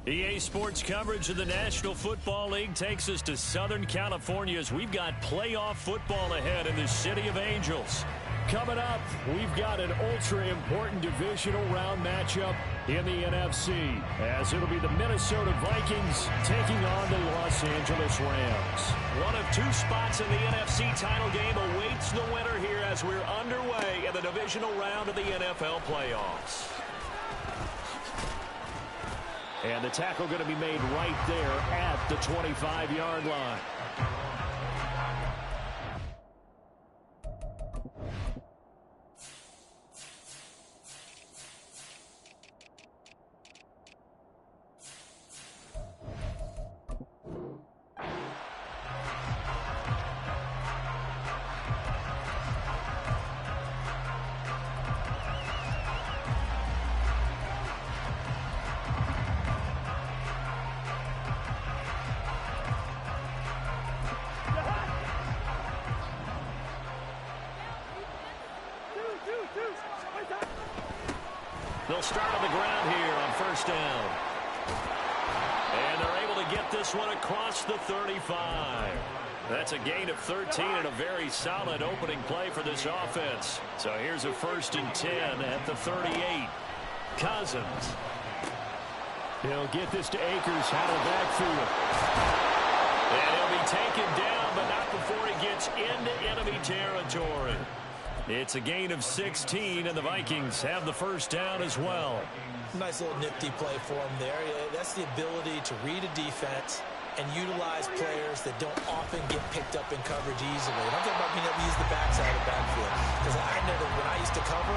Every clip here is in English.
EA Sports coverage of the National Football League takes us to Southern California as we've got playoff football ahead in the City of Angels. Coming up, we've got an ultra-important divisional round matchup in the NFC, as it'll be the Minnesota Vikings taking on the Los Angeles Rams. One of two spots in the NFC title game awaits the winner here as we're underway in the divisional round of the NFL playoffs. And the tackle going to be made right there at the 25-yard line. They'll start on the ground here on first down. And they're able to get this one across the 35. That's a gain of 13 and a very solid opening play for this offense. So here's a 1st and 10 at the 38. Cousins. He'll get this to Akers out of the backfield. And he'll be taken down, but not before he gets into enemy territory. It's a gain of 16, and the Vikings have the first down as well. Nice little nifty play for him there. Yeah, that's the ability to read a defense and utilize players that don't often get picked up in coverage easily. And I'm talking about being able to use the backside of the backfield. Because I never, when I used to cover,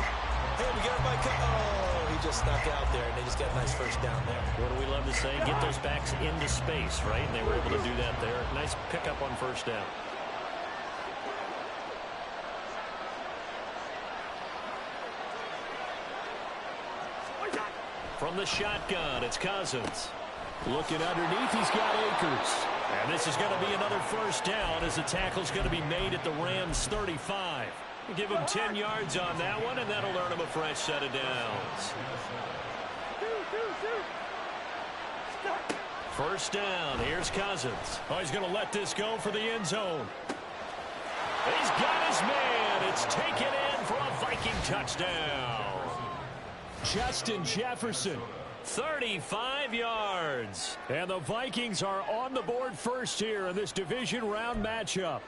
hey, we got everybody covered. Oh, he just snuck out there, and they just got a nice first down there. What do we love to say? Get those backs into space, right? And they were able to do that there. Nice pickup on first down. From the shotgun, it's Cousins. Looking underneath, he's got Akers. And this is going to be another first down as the tackle's going to be made at the Rams' 35. Give him 10 yards on that one, and that'll earn him a fresh set of downs. First down, here's Cousins. Oh, he's going to let this go for the end zone. He's got his man. It's taken in for a Viking touchdown. Justin Jefferson, 35 yards. And the Vikings are on the board first here in this division round matchup.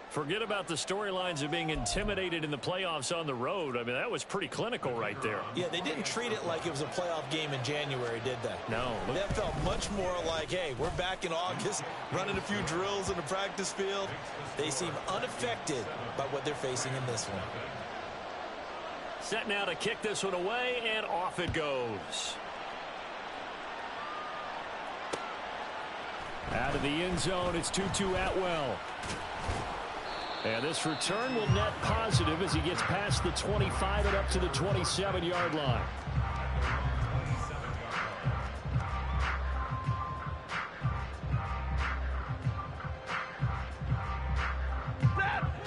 Forget about the storylines of being intimidated in the playoffs on the road. I mean, that was pretty clinical right there. Yeah, they didn't treat it like it was a playoff game in January, did they? No. That felt much more like, hey, we're back in August, running a few drills in the practice field. They seem unaffected by what they're facing in this one. Set now to kick this one away, and off it goes. Out of the end zone, it's Tutu Atwell. And this return will net positive as he gets past the 25 and up to the 27-yard line.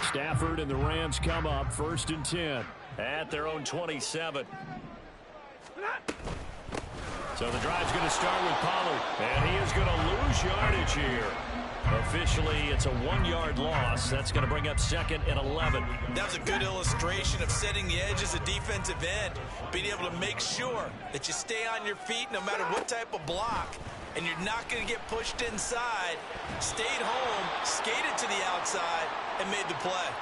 Stafford and the Rams come up 1st and 10 at their own 27. So the drive's going to start with Pollard, and he is going to lose yardage here. Officially, it's a 1-yard loss. That's going to bring up 2nd and 11. That was a good illustration of setting the edge as a defensive end, being able to make sure that you stay on your feet no matter what type of block, and you're not going to get pushed inside. Stayed home, skated to the outside, and made the play.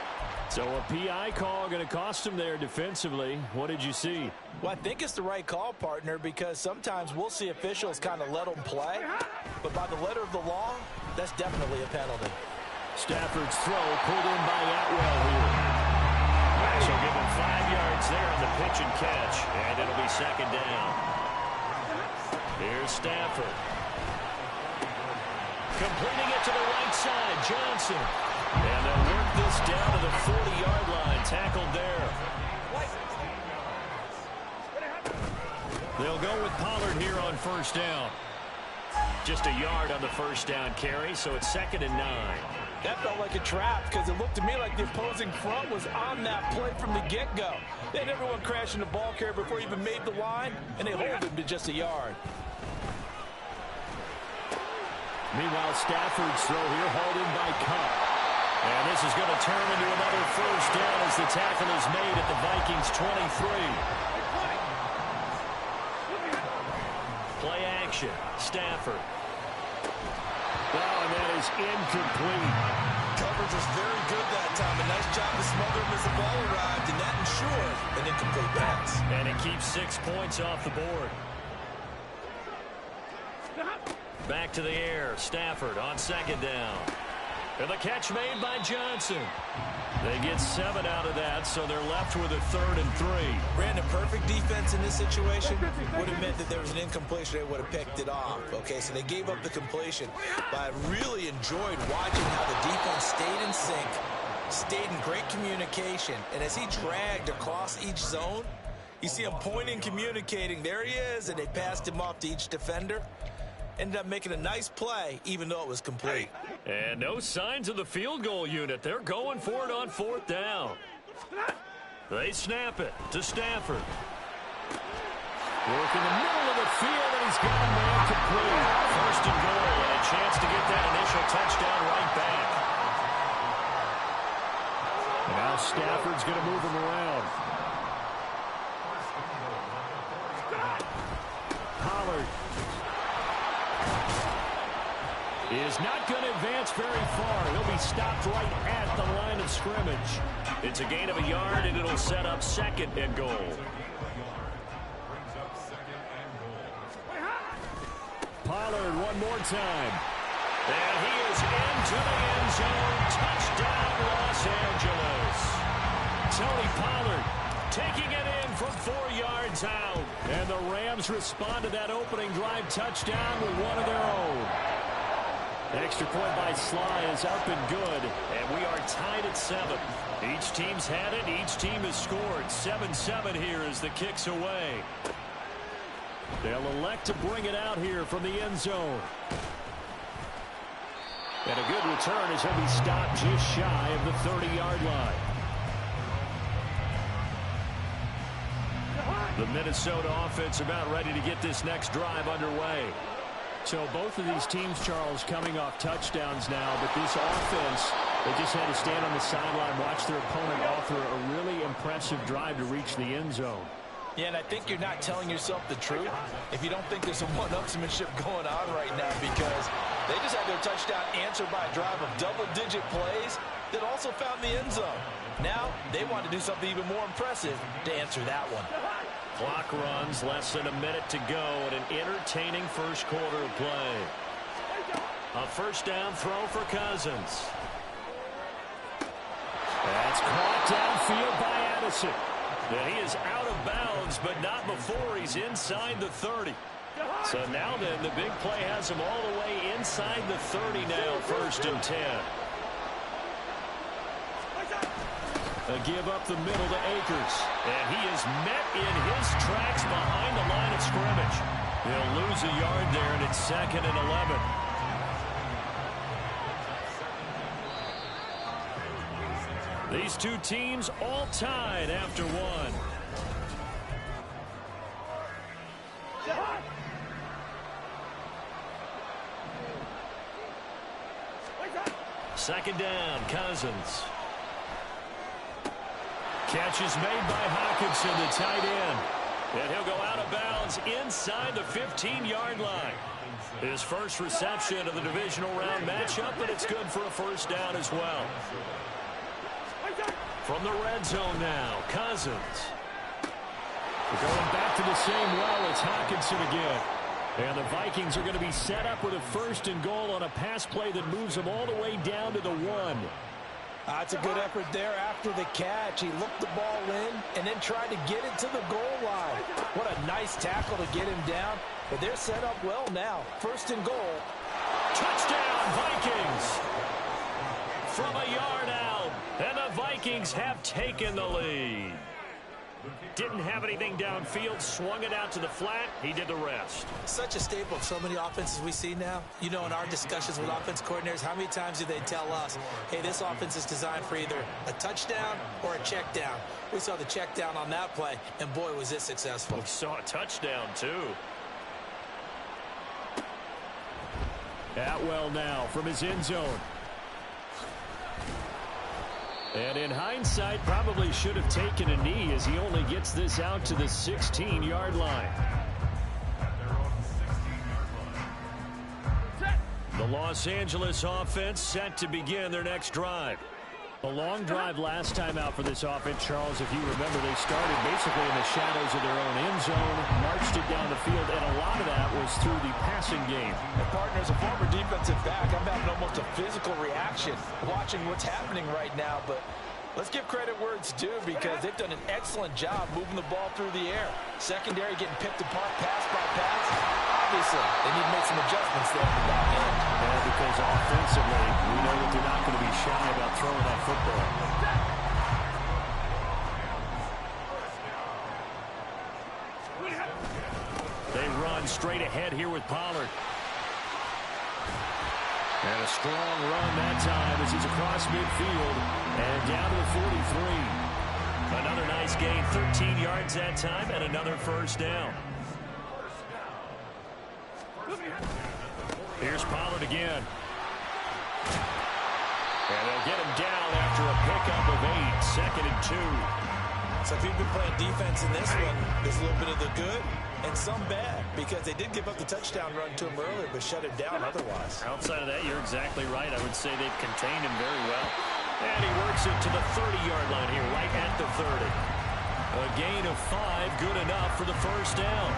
So a PI call going to cost him there defensively. What did you see? Well, I think it's the right call, partner, because sometimes we'll see officials kind of let them play. But by the letter of the law, that's definitely a penalty. Stafford's throw pulled in by Atwell here. So give him 5 yards there on the pitch and catch. And it'll be 2nd down. Here's Stafford. Completing it to the right side, Johnson. And they'll work this down to the 40-yard line. Tackled there. They'll go with Pollard here on first down. Just a yard on the first down carry, so it's 2nd and 9. That felt like a trap because it looked to me like the opposing front was on that play from the get-go. They had everyone crashing the ball carrier before he even made the line, and they hold him to just a yard. Meanwhile, Stafford's throw here hauled in by Cup. And this is going to turn into another first down as the tackle is made at the Vikings 23. Play action. Stafford. Oh, and that is incomplete. Coverage was very good that time. A nice job to smother him as the ball arrived, and that ensured an incomplete pass. And it keeps 6 points off the board. Back to the air. Stafford on second down. And the catch made by Johnson. They get 7 out of that, so they're left with a 3rd and 3. Brandon, perfect defense in this situation would have meant that there was an incompletion. They would have picked it off. Okay, so they gave up the completion. But I really enjoyed watching how the defense stayed in sync, stayed in great communication. And as he dragged across each zone, you see him pointing, communicating. There he is, and they passed him off to each defender. Ended up making a nice play, even though it was complete. And no signs of the field goal unit. They're going for it on 4th down. They snap it to Stafford. Work in the middle of the field, and he's got a man complete. 1st and goal, and a chance to get that initial touchdown right back. And now Stafford's going to move him around. Pollard is not going to advance very far. He'll be stopped right at the line of scrimmage. It's a gain of a yard, and it'll set up 2nd and goal. Pollard one more time. And he is into the end zone. Touchdown, Los Angeles. Tony Pollard taking it in from 4 yards out. And the Rams respond to that opening drive touchdown with one of their own. Extra point by Sly is up and good, and we are tied at 7. Each team's had it. Each team has scored. 7-7 here as the kick's away. They'll elect to bring it out here from the end zone. And a good return as he'll be stopped just shy of the 30-yard line. The Minnesota offense about ready to get this next drive underway. So both of these teams, Charles, coming off touchdowns now, but this offense, they just had to stand on the sideline, watch their opponent author a really impressive drive to reach the end zone. Yeah, and I think you're not telling yourself the truth if you don't think there's some one-upsmanship going on right now, because they just had their touchdown answered by a drive of double-digit plays that also found the end zone. Now they want to do something even more impressive to answer that one. Clock runs, less than a minute to go, and an entertaining first quarter of play. A first down throw for Cousins. That's caught downfield by Addison. And he is out of bounds, but not before he's inside the 30. So now then, the big play has him all the way inside the 30 now, 1st and 10. A give up the middle to Akers. And he is met in his tracks behind the line of scrimmage. He'll lose a yard there, and it's 2nd and 11. These two teams all tied after one. Second down, Cousins. Catch is made by Hockenson, the tight end. And he'll go out of bounds inside the 15-yard line. His first reception of the divisional round matchup, but it's good for a first down as well. From the red zone now, Cousins. Going back to the same well, it's Hockenson again. And the Vikings are going to be set up with a 1st and goal on a pass play that moves them all the way down to the 1. That's a good effort there after the catch. He looked the ball in and then tried to get it to the goal line. What a nice tackle to get him down. But they're set up well now. 1st and goal. Touchdown, Vikings! From a yard out, and the Vikings have taken the lead. Didn't have anything downfield, swung it out to the flat. He did the rest. Such a staple of so many offenses we see now. You know, in our discussions with offense coordinators, how many times do they tell us, hey, this offense is designed for either a touchdown or a check down. We saw the check down on that play, and boy, was it successful. We saw a touchdown, too. Atwell now from his end zone. And in hindsight, probably should have taken a knee as he only gets this out to the 16-yard line. The Los Angeles offense set to begin their next drive. A long drive last time out for this offense, Charles. If you remember, they started basically in the shadows of their own end zone, marched it down the field, and a lot of that was through the passing game. And partner, as a former defensive back, I'm having almost a physical reaction watching what's happening right now. But let's give credit where it's due because they've done an excellent job moving the ball through the air. Secondary getting picked apart pass by pass. Obviously, they need to make some adjustments there at the back end. Yeah, because offensively, we know that they're not going to be shy about throwing that football. They run straight ahead here with Pollard. And a strong run that time as he's across midfield and down to the 43. Another nice gain, 13 yards that time, and another first down. Here's Pollard again. And they'll get him down after a pickup of 8, 2nd and 2. So if you've been playing defense in this one, there's a little bit of the good and some bad because they did give up the touchdown run to him earlier but shut him down otherwise. Outside of that, you're exactly right. I would say they've contained him very well. And he works it to the 30-yard line here, right at the 30. A gain of 5, good enough for the first down.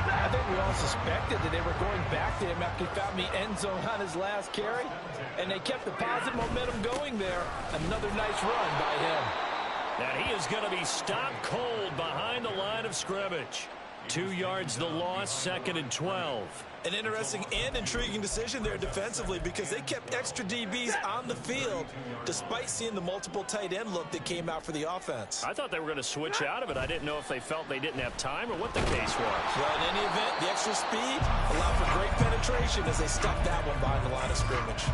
I think we all suspected that they were going back to him after he found the end zone on his last carry, and they kept the positive momentum going there. Another nice run by him. And he is going to be stopped cold behind the line of scrimmage. 2 yards the loss, 2nd and 12. An interesting and intriguing decision there defensively because they kept extra DBs on the field despite seeing the multiple tight end look that came out for the offense. I thought they were going to switch out of it. I didn't know if they felt they didn't have time or what the case was. Well, in any event, the extra speed allowed for great penetration as they stuck that one behind the line of scrimmage.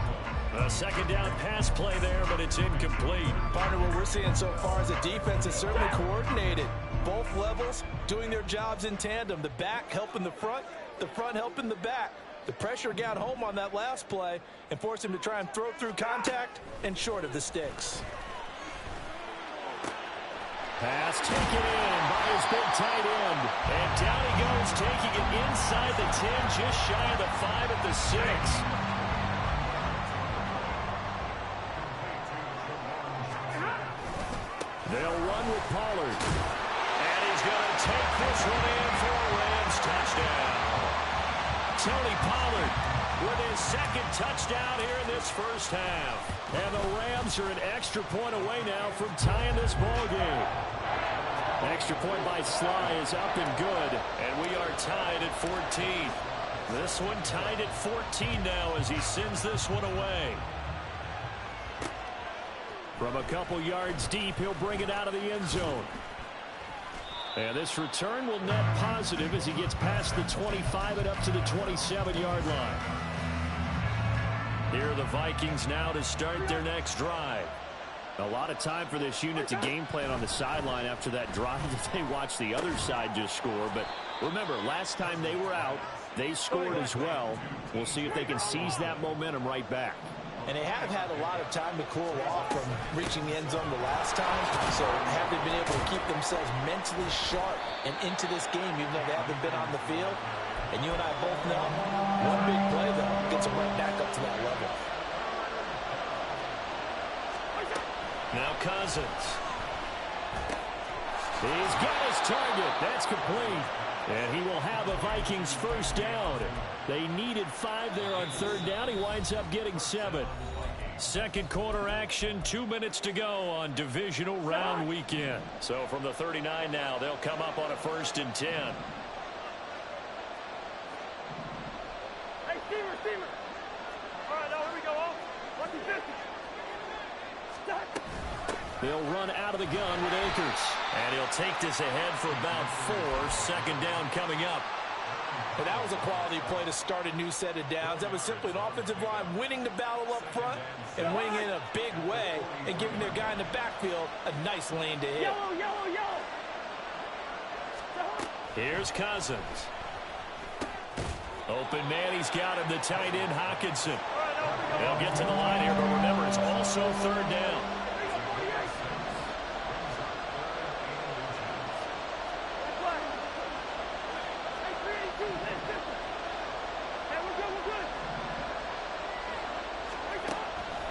A second down pass play there, but it's incomplete. Partner, what we're seeing so far is the defense is certainly coordinated. Both levels doing their jobs in tandem. The back helping the front helping the back. The pressure got home on that last play and forced him to try and throw through contact and short of the sticks. Pass taken in by his big tight end. And down he goes, taking it inside the 10, just shy of the 5 at the 6. They'll run with Pollard. And he's going to take this one in for a Rams touchdown. Tony Pollard with his second touchdown here in this first half. And the Rams are an extra point away now from tying this ball game. Extra point by Sly is up and good. And we are tied at 14. This one tied at 14 now as he sends this one away. From a couple yards deep, he'll bring it out of the end zone. And this return will net positive as he gets past the 25 and up to the 27-yard line. Here are the Vikings now to start their next drive. A lot of time for this unit to game plan on the sideline after that drive that they watched the other side just score. But remember, last time they were out, they scored as well. We'll see if they can seize that momentum right back. And they have had a lot of time to cool off from reaching the end zone the last time. So have they been able to keep themselves mentally sharp and into this game, even though they haven't been on the field? And you and I both know one big play, though, gets them right back up to that level. Now Cousins. He's got his target. That's complete. And he will have a Vikings first down. They needed 5 there on third down. He winds up getting 7. Second quarter action, 2 minutes to go on divisional round weekend. So from the 39 now, they'll come up on a 1st and 10. Hey, Steamer. All right, now here we go. Lucky 50. They'll run out of the gun with Akers. And he'll take this ahead for about 4. Second down coming up. But that was a quality play to start a new set of downs. That was simply an offensive line winning the battle up front and winning in a big way and giving their guy in the backfield a nice lane to hit. Yellow. Here's Cousins. A Open man, he's got him, the tight end, Hockenson. They'll get to the line here, but remember, it's also third down.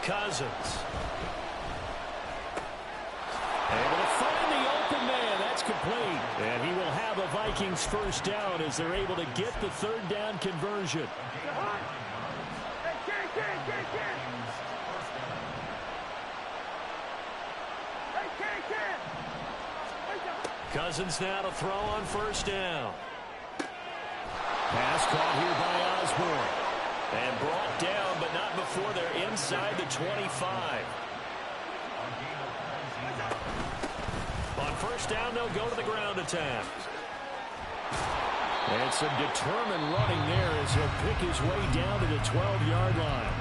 Cousins. Able to find the open man. That's complete. And he will have a Vikings first down as they're able to get the third down conversion. Cousins now to throw on first down. Pass caught here by Osborne. And brought down, but not before they're inside the 25. On first down, they'll go to the ground attack. And some determined running there as he'll pick his way down to the 12-yard line.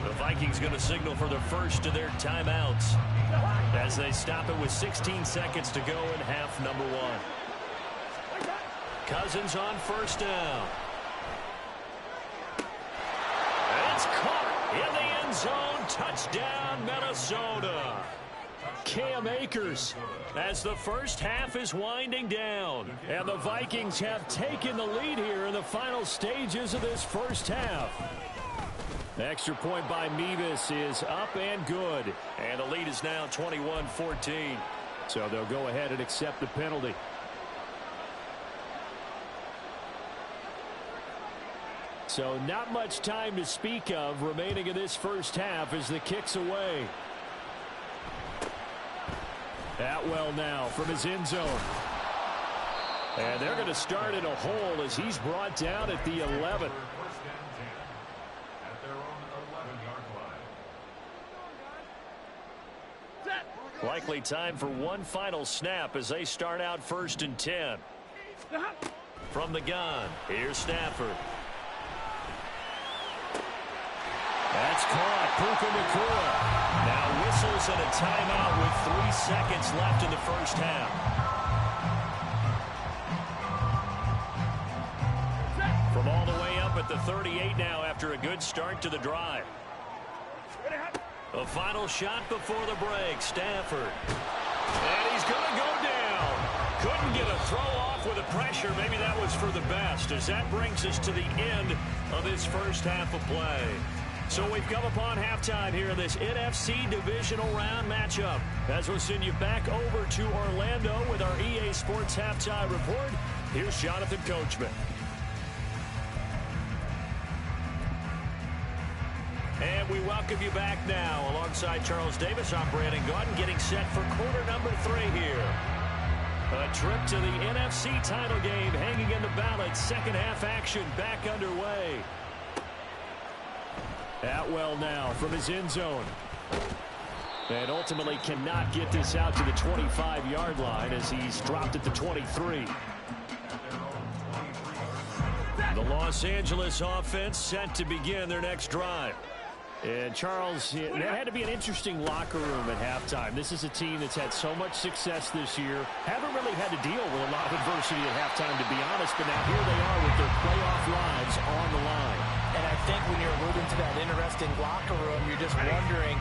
The Vikings going to signal for the first of their timeouts as they stop it with 16 seconds to go in half number one. Cousins on first down. It's caught in the end zone. Touchdown, Minnesota. Cam Akers as the first half is winding down. And the Vikings have taken the lead here in the final stages of this first half. The extra point by Mevis is up and good. And the lead is now 21-14. So they'll go ahead and accept the penalty. So not much time to speak of remaining in this first half as the kick's away. Atwell now from his end zone. And they're going to start in a hole as he's brought down at the 11. Likely time for one final snap as they start out 1st and 10. From the gun, here's Stafford. That's caught. Puka Nacua now whistles and a timeout with 3 seconds left in the first half. From all the way up at the 38 now after a good start to the drive. A final shot before the break. Stafford. And he's going to go down. Couldn't get a throw off with the pressure. Maybe that was for the best as that brings us to the end of this first half of play. So we've come upon halftime here in this NFC divisional round matchup. As we'll send you back over to Orlando with our EA Sports halftime report, here's Jonathan Coachman. And we welcome you back now. Alongside Charles Davis, I'm Brandon Gaudin, getting set for quarter number 3 here. A trip to the NFC title game hanging in the balance. Second half action back underway. Atwell now from his end zone. And ultimately cannot get this out to the 25-yard line as he's dropped at the 23. The Los Angeles offense set to begin their next drive. And Charles, that had to be an interesting locker room at halftime. This is a team that's had so much success this year. Haven't really had to deal with a lot of adversity at halftime, to be honest. But now here they are with their playoff lives on the line. And I think when you're alluding to that interesting locker room, you're just wondering,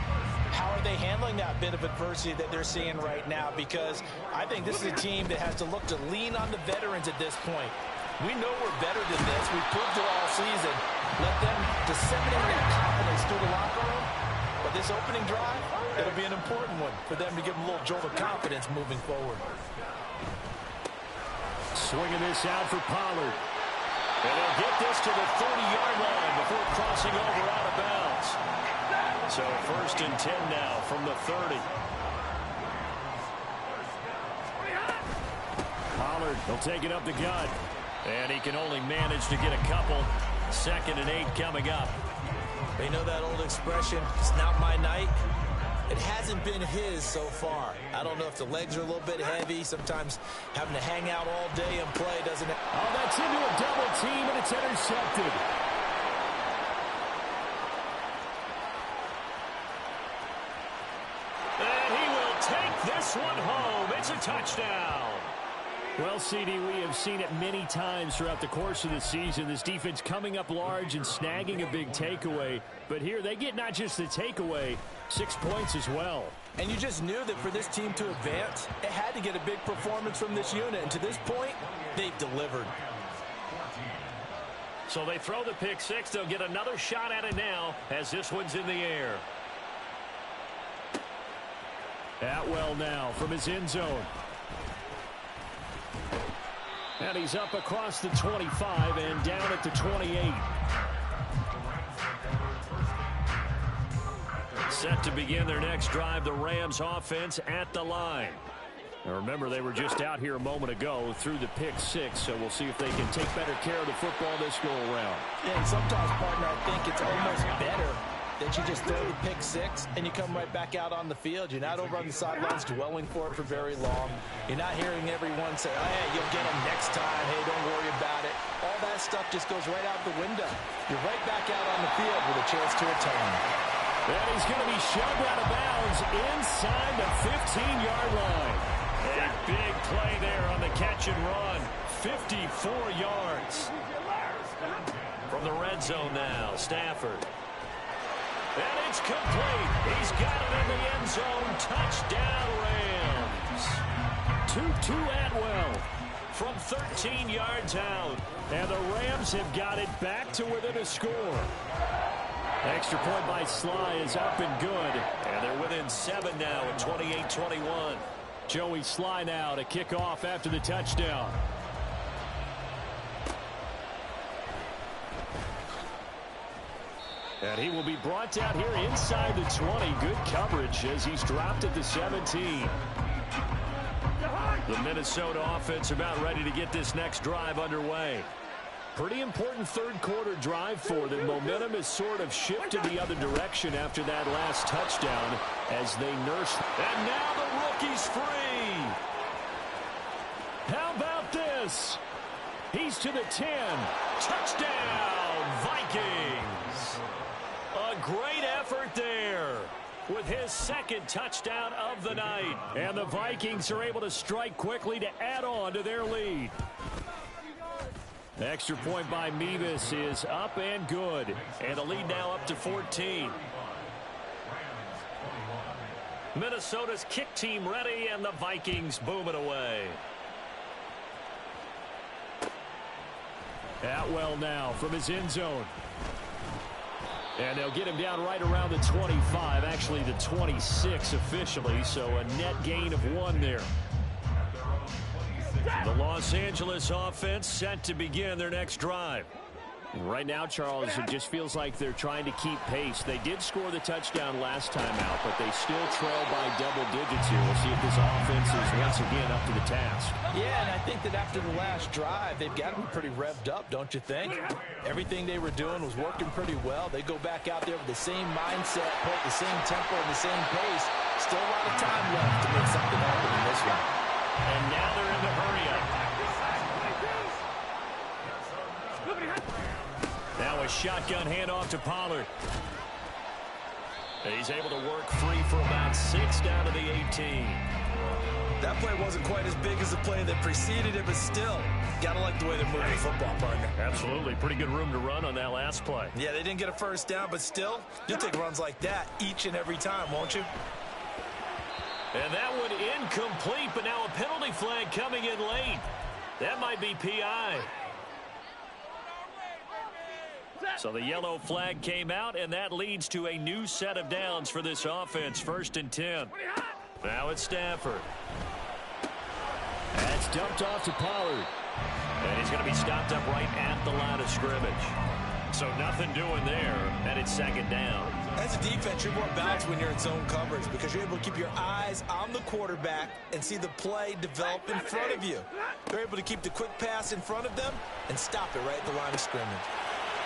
how are they handling that bit of adversity that they're seeing right now? Because I think this is a team that has to look to lean on the veterans at this point. We know we're better than this. We've proved it all season. Let them disseminate that confidence through the locker room. But this opening drive, it'll be an important one for them to give them a little jolt of confidence moving forward. Swinging this out for Pollard. And they'll get this to the 30-yard line before crossing over out of bounds. So 1st and 10 now from the 30. Pollard, he'll take it up the gut. And he can only manage to get a couple. 2nd and 8 coming up. They know that old expression, it's not my night. It hasn't been his so far. I don't know if the legs are a little bit heavy. Sometimes having to hang out all day and play doesn't... Oh, that's into a double team, and it's intercepted. And he will take this one home. It's a touchdown. Well, CD, we have seen it many times throughout the course of the season. This defense coming up large and snagging a big takeaway. But here they get not just the takeaway, 6 points as well. And you just knew that for this team to advance, it had to get a big performance from this unit. And to this point, they've delivered. So they throw the pick six. They'll get another shot at it now as this one's in the air. Atwell now from his end zone. And he's up across the 25 and down at the 28. Set to begin their next drive, the Rams offense at the line. Now remember, they were just out here a moment ago through the pick six, so we'll see if they can take better care of the football this go around. Yeah, and sometimes, partner, I think it's almost better that you just throw the pick six and you come right back out on the field. You're not over on the sidelines dwelling for it for very long. You're not hearing everyone say, oh, hey, you'll get them next time. Hey, don't worry about it. All that stuff just goes right out the window. You're right back out on the field with a chance to atone. And he's going to be shoved out of bounds inside the 15-yard line. A big play there on the catch and run. 54 yards. From the red zone now, Stafford. And it's complete. He's got it in the end zone. Touchdown, Rams. 2-2 Atwell from 13 yards out. And the Rams have got it back to within a score. Extra point by Sly is up and good. And they're within 7 now at 28-21. Joey Sly now to kick off after the touchdown. And he will be brought down here inside the 20. Good coverage as he's dropped at the 17. The Minnesota offense about ready to get this next drive underway. Pretty important third quarter drive for them. Momentum has sort of shifted the other direction after that last touchdown as they nurse. And now the rookie's free. How about this? He's to the 10. Touchdown, Vikings. A great effort there with his second touchdown of the night. And the Vikings are able to strike quickly to add on to their lead. Extra point by Mevis is up and good. And the lead now up to 14. Minnesota's kick team ready, and the Vikings boom it away. Atwell now from his end zone. And they'll get him down right around the 25, actually the 26 officially, so a net gain of 1 there. The Los Angeles offense set to begin their next drive. Right now, Charles, it just feels like they're trying to keep pace. They did score the touchdown last time out, but they still trail by double digits here. We'll see if this offense is once again up to the task. Yeah, and I think that after the last drive, they've got to be pretty revved up, don't you think? Everything they were doing was working pretty well. They go back out there with the same mindset, play at the same tempo and the same pace. Still a lot of time left to make something happen in this one. And now they're in the hurry-up. Now a shotgun handoff to Pollard. He's able to work free for about 6 down to the 18. That play wasn't quite as big as the play that preceded it, but still, gotta like the way they're moving the football, partner. Absolutely. Pretty good room to run on that last play. Yeah, they didn't get a first down, but still, you'll take runs like that each and every time, won't you? And that one incomplete, but now a penalty flag coming in late. That might be PI. So the yellow flag came out, and that leads to a new set of downs for this offense. 1st and 10. Now it's Stafford. That's dumped off to Pollard. And he's going to be stopped up right at the line of scrimmage. So nothing doing there, and it's 2nd down. As a defense, you're more balanced when you're in zone coverage because you're able to keep your eyes on the quarterback and see the play develop in front of you. You're able to keep the quick pass in front of them and stop it right at the line of scrimmage.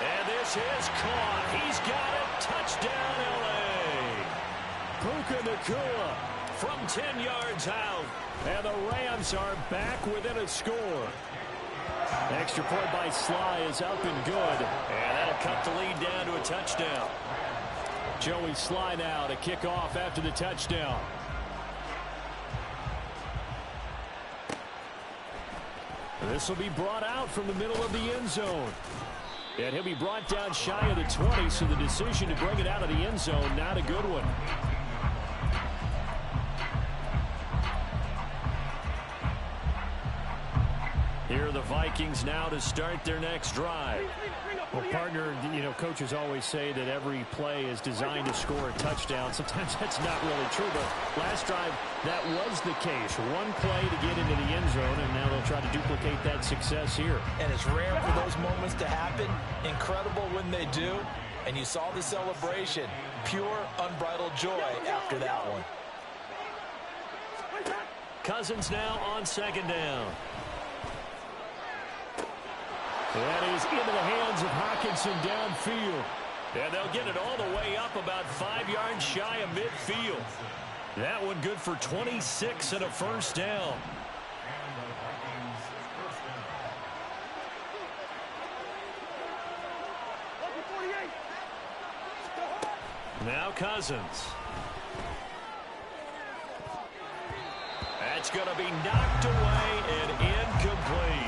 And this is caught. He's got it. Touchdown, L.A. Puka Nacua from 10 yards out. And the Rams are back within a score. Extra point by Sly is up and good. And that'll cut the lead down to a touchdown. Joey Sly now to kick off after the touchdown. This will be brought out from the middle of the end zone. And he'll be brought down shy of the 20, so the decision to bring it out of the end zone, not a good one. Here are the Vikings now to start their next drive. Well, partner, you know, coaches always say that every play is designed to score a touchdown. Sometimes that's not really true, but last drive, that was the case. One play to get into the end zone, and now they'll try to duplicate that success here. And it's rare for those moments to happen. Incredible when they do. And you saw the celebration. Pure, unbridled joy after that one. Cousins now on second down. That is into the hands of Hockenson downfield. And they'll get it all the way up about 5 yards shy of midfield. That one good for 26 and a first down. Now Cousins. That's going to be knocked away and incomplete.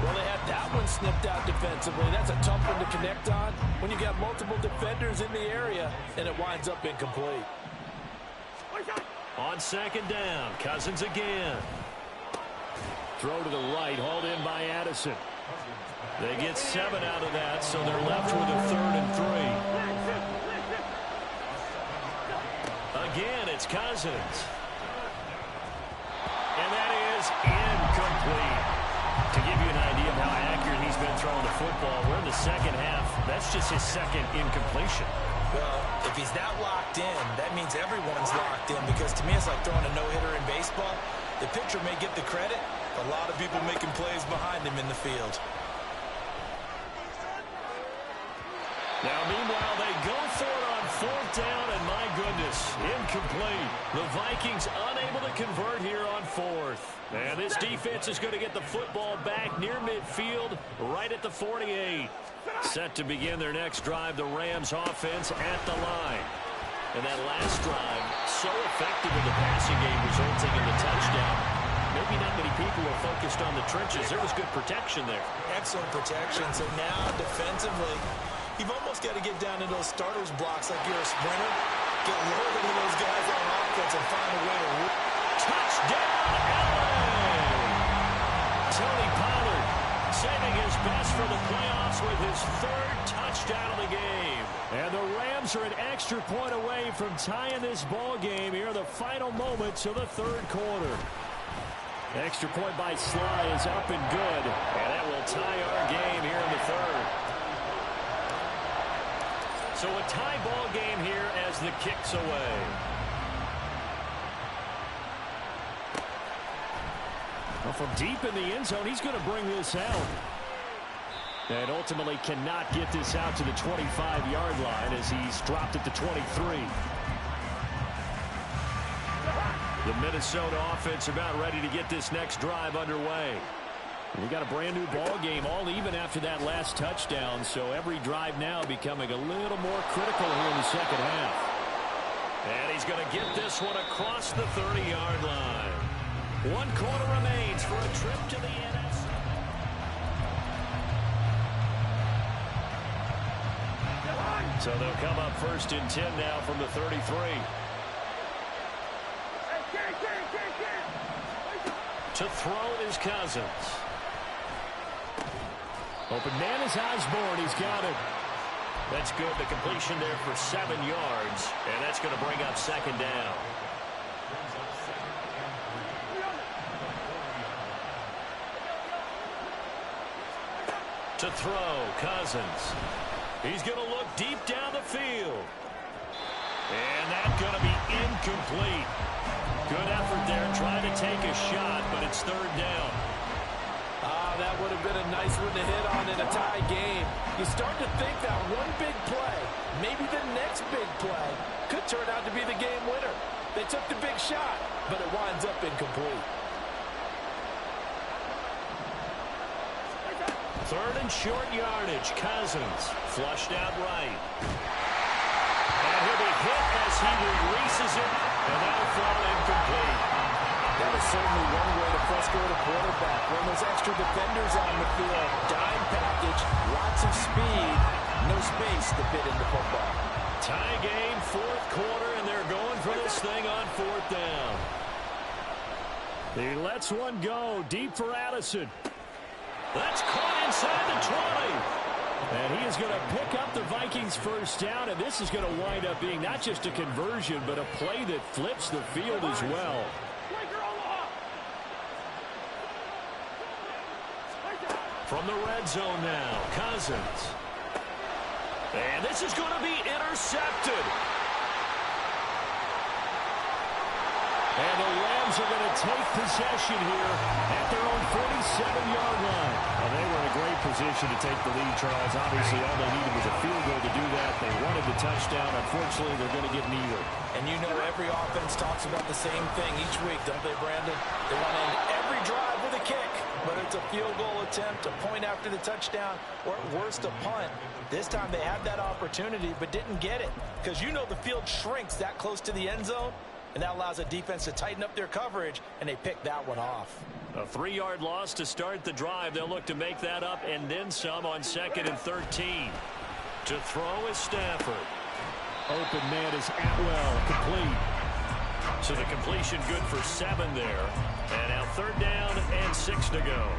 Well, they had that one snipped out defensively. That's a tough one to connect on when you got multiple defenders in the area, and it winds up incomplete. On second down, Cousins again. Throw to the right, hauled in by Addison. They get 7 out of that, so they're left with a 3rd and 3. Again, it's Cousins. And that is incomplete. To give you an idea of how accurate he's been throwing the football, we're in the second half. That's just his second incompletion. Well, if he's that locked in, that means everyone's locked in, because to me it's like throwing a no-hitter in baseball. The pitcher may get the credit, but a lot of people making plays behind him in the field. Now, meanwhile, they go for it on 4th down, and my goodness, incomplete. The Vikings unable to convert here on 4th. And this defense is going to get the football back near midfield, right at the 48. Set to begin their next drive, the Rams offense at the line. And that last drive, so effective in the passing game, resulting in the touchdown. Maybe not many people were focused on the trenches. There was good protection there. Excellent protection. So now, defensively, you've almost got to get down to those starters blocks like you're a sprinter. Get lower than those guys on offense and find a way to win. Touchdown, LA! Tony Pollard saving his best for the playoffs with his 3rd touchdown of the game. And the Rams are an extra point away from tying this ball game here in the final moments of the 3rd quarter. Extra point by Sly is up and good. And that will tie our game here in the 3rd. So a tie ball game here as the kick's away. Well, from deep in the end zone, he's going to bring this out. And ultimately cannot get this out to the 25-yard line as he's dropped it to 23. The Minnesota offense about ready to get this next drive underway. We got a brand new ball game, all even after that last touchdown, so every drive now becoming a little more critical here in the second half. And he's going to get this one across the 30-yard line. 1 quarter remains for a trip to the NFC. So they'll come up 1st and 10 now from the 33. To throw is Cousins. Open man is Osborne. He's got it. That's good. The completion there for 7 yards. And that's going to bring up 2nd down. To throw, Cousins. He's going to look deep down the field. And that's going to be incomplete. Good effort there trying to take a shot, but it's 3rd down. That would have been a nice one to hit on in a tie game. You start to think that one big play, maybe the next big play, could turn out to be the game winner. They took the big shot, but it winds up incomplete. 3rd and short yardage. Cousins flushed out right. And he'll be hit as he releases it, and that'll fall incomplete. That is certainly one way to frustrate a quarterback. When there's extra defenders on the field, dime package, lots of speed, no space to fit into football. Tie game, fourth quarter, and they're going for this thing on fourth down. He lets one go deep for Addison. That's caught inside the 20. And he is going to pick up the Vikings first down, and this is going to wind up being not just a conversion, but a play that flips the field as well. From the red zone now, Cousins. And this is going to be intercepted. And the Rams are going to take possession here at their own 47-yard line. Well, they were in a great position to take the lead, Charles. Obviously, all they needed was a field goal to do that. They wanted the touchdown. Unfortunately, they're going to get neither. And you know every offense talks about the same thing each week, don't they, Brandon? They want to end every drive with a kick, whether it's a field goal attempt, a point after the touchdown, or at worst, a punt. This time they had that opportunity but didn't get it because you know the field shrinks that close to the end zone, and that allows a defense to tighten up their coverage, and they pick that one off. A 3-yard loss to start the drive. They'll look to make that up and then some on 2nd and 13. To throw is Stafford. Open man is Atwell, complete. So the completion good for 7 there. And now 3rd down and 6 to go.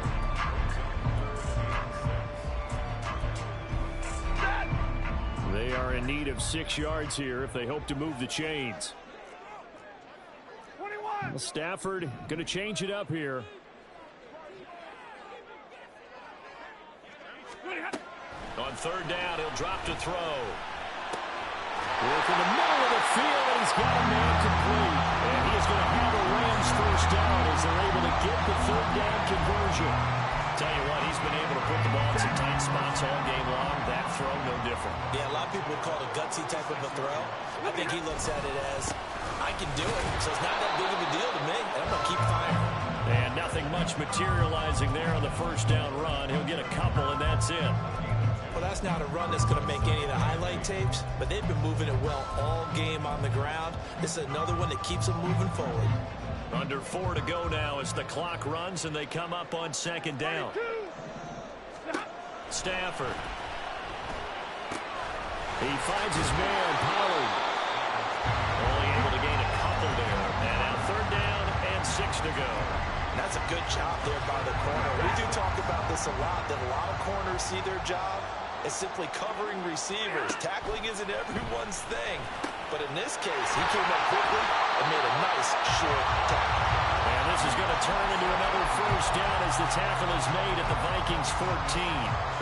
They are in need of 6 yards here if they hope to move the chains. Well, Stafford going to change it up here. On 3rd down, he'll drop to throw. Work in the middle of the field, and he's got a man complete. And he is going to have a Rams first down as they're able to get the 3rd down conversion. Tell you what, he's been able to put the ball in some tight spots all game long. That throw, no different. Yeah, a lot of people would call it a gutsy type of a throw. I think he looks at it as, I can do it, so it's not that big of a deal to me, and I'm going to keep firing. And nothing much materializing there on the first down run. He'll get a couple, and that's it. Well, that's not a run that's going to make any of the highlight tapes, but they've been moving it well all game on the ground. This is another one that keeps them moving forward. Under 4 to go now as the clock runs, and they come up on 2nd down. Stafford. He finds his man, Pollard. Only able to gain a couple there. And now 3rd down and 6 to go. That's a good job there by the corner. We do talk about this a lot, that a lot of corners see their job as simply covering receivers. Tackling isn't everyone's thing. But in this case, he came up quickly and made a nice short tackle. And this is going to turn into another first down as the tackle is made at the Vikings 14.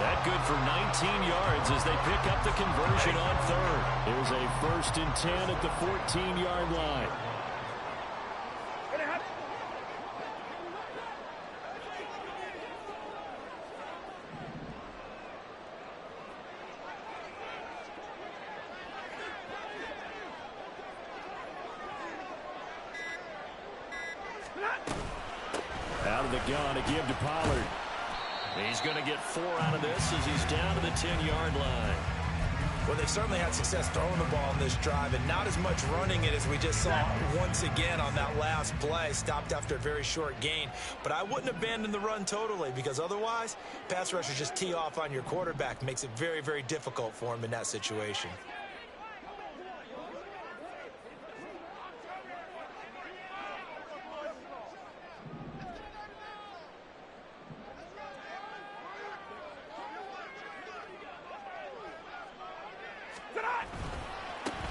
That good for 19 yards as they pick up the conversion on 3rd. There's a 1st and 10 at the 14-yard line. Out of the gun to give to Pollard. He's going to get 4 out of this as he's down to the 10-yard line. Well, they've certainly had success throwing the ball in this drive and not as much running it as we just saw once again on that last play. Stopped after a very short gain. But I wouldn't abandon the run totally because otherwise, pass rushers just tee off on your quarterback. Makes it very, very difficult for him in that situation.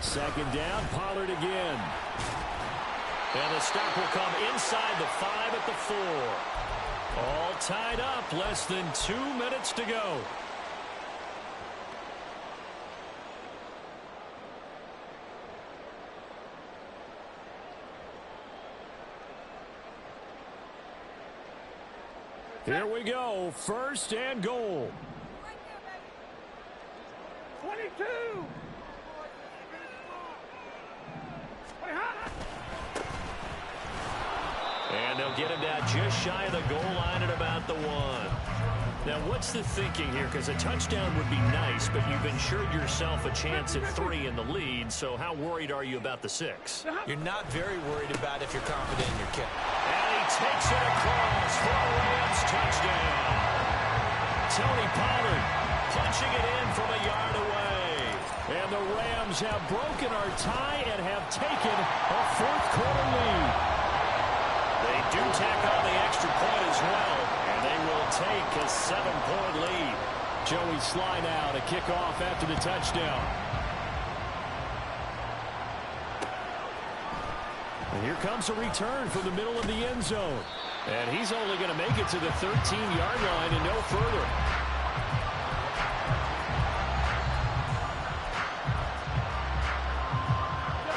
Second down, Pollard again. And the stop will come inside the 5 at the 4. All tied up, less than 2 minutes to go. Here we go, 1st and goal. 22. And they'll get him down just shy of the goal line at about the 1. Now, what's the thinking here? Because a touchdown would be nice, but you've ensured yourself a chance at 3 in the lead, so how worried are you about the 6? You're not very worried about if you're confident in your kick. And he takes it across for a Rams touchdown. Tony Pollard punching it in from a yard away. And the Rams have broken our tie and have taken a fourth-quarter lead. They do tack on the extra point as well, and they will take a 7-point lead. Joey Sly now to kick off after the touchdown. And here comes a return from the middle of the end zone. And he's only going to make it to the 13-yard line and no further.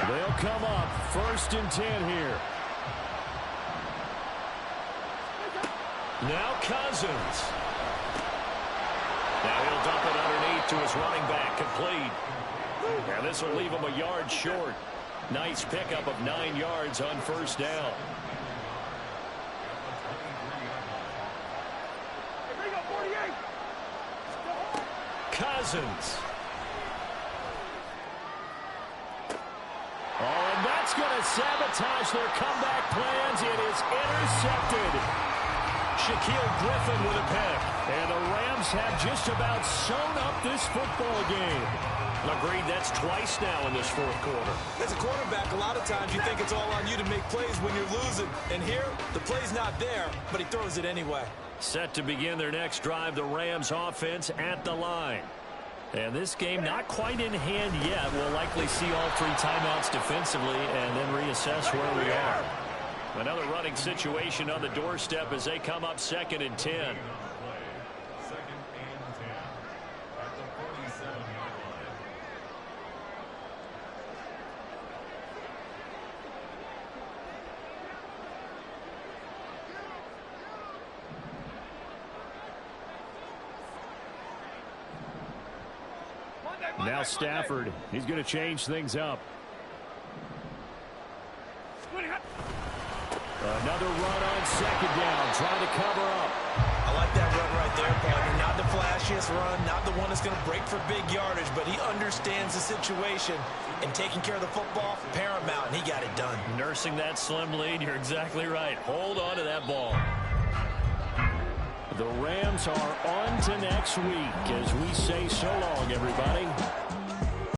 They'll come up 1st and 10 here. Now Cousins. Now he'll dump it underneath to his running back, complete. And this will leave him a yard short. Nice pickup of 9 yards on 1st down. Cousins. Oh, and that's going to sabotage their comeback plans. It is intercepted. Shaquille Griffin with a pick. And the Rams have just about sewn up this football game. Agreed, that's twice now in this 4th quarter. As a quarterback, a lot of times you think it's all on you to make plays when you're losing. And here, the play's not there, but he throws it anyway. Set to begin their next drive, the Rams offense at the line. And this game not quite in hand yet. We'll likely see all 3 timeouts defensively and then reassess where we are. Another running situation on the doorstep as they come up 2nd and 10. Now Stafford, he's going to change things up. Another run on 2nd down, trying to cover up. I like that run right there, partner. Not the flashiest run, not the one that's going to break for big yardage, but he understands the situation, and taking care of the football, paramount, and he got it done. Nursing that slim lead, you're exactly right. Hold on to that ball. The Rams are on to next week as we say so long, everybody.